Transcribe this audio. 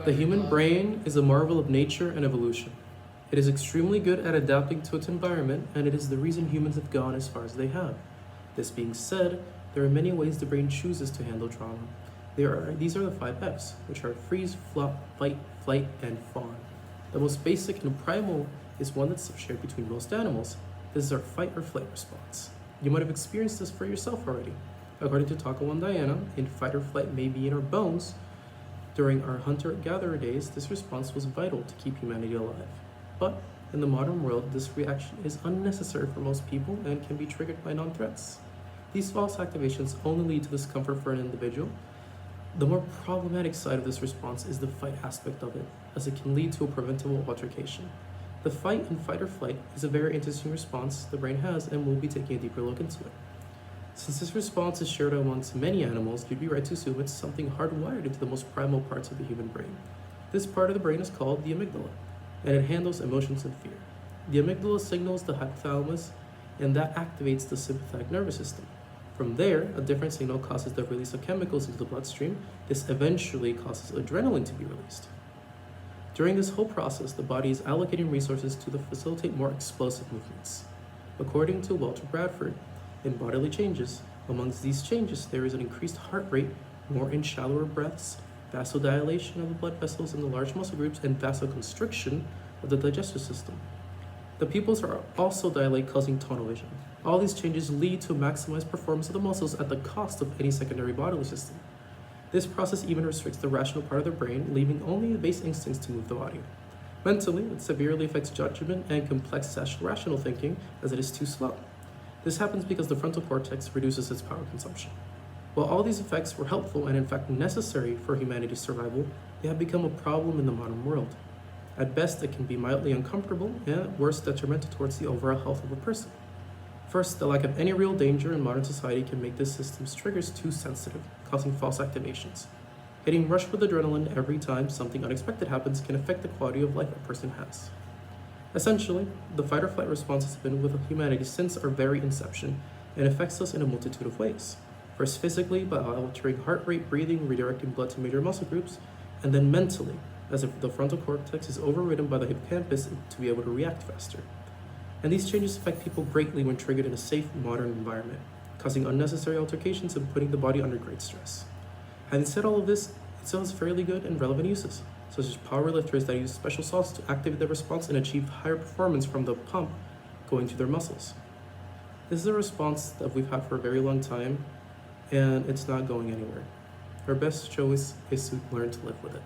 The human brain is a marvel of nature and evolution. It is extremely good at adapting to its environment, and it is the reason humans have gone as far as they have. This being said, there are many ways the brain chooses to handle trauma. These are the 5 F's, which are freeze, flop, fight, flight, and fawn. The most basic and primal is one that's shared between most animals. This is our fight or flight response. You might have experienced this for yourself already. According to Taco and Diana, in fight or flight may be in our bones. During our hunter-gatherer days, this response was vital to keep humanity alive. But in the modern world, this reaction is unnecessary for most people and can be triggered by non-threats. These false activations only lead to discomfort for an individual. The more problematic side of this response is the fight aspect of it, as it can lead to a preventable altercation. The fight and fight or flight is a very interesting response the brain has, and we'll be taking a deeper look into it. Since this response is shared amongst many animals, you'd be right to assume it's something hardwired into the most primal parts of the human brain. This part of the brain is called the amygdala, and it handles emotions and fear. The amygdala signals the hypothalamus, and that activates the sympathetic nervous system. From there, a different signal causes the release of chemicals into the bloodstream. This eventually causes adrenaline to be released. During this whole process, the body is allocating resources to facilitate more explosive movements. According to Walter Bradford, in bodily changes, amongst these changes, there is an increased heart rate, more and shallower breaths, vasodilation of the blood vessels in the large muscle groups, and vasoconstriction of the digestive system. The pupils are also dilate, causing tunnel vision. All these changes lead to maximized performance of the muscles at the cost of any secondary bodily system. This process even restricts the rational part of the brain, leaving only the base instincts to move the body. Mentally, it severely affects judgment and complex rational thinking, as it is too slow. This happens because the frontal cortex reduces its power consumption. While all these effects were helpful and in fact necessary for humanity's survival, they have become a problem in the modern world. At best, it can be mildly uncomfortable, and at worst, detrimental towards the overall health of a person. First, the lack of any real danger in modern society can make this system's triggers too sensitive, causing false activations. Getting rushed with adrenaline every time something unexpected happens can affect the quality of life a person has. Essentially, the fight or flight response has been with humanity since our very inception and affects us in a multitude of ways. First physically, by altering heart rate, breathing, redirecting blood to major muscle groups, and then mentally, as if the frontal cortex is overridden by the hippocampus to be able to react faster. And these changes affect people greatly when triggered in a safe, modern environment, causing unnecessary altercations and putting the body under great stress. Having said all of this, it still has fairly good and relevant uses, such as power lifters that use special salts to activate their response and achieve higher performance from the pump going to their muscles. This is a response that we've had for a very long time, and it's not going anywhere. Our best choice is to learn to live with it.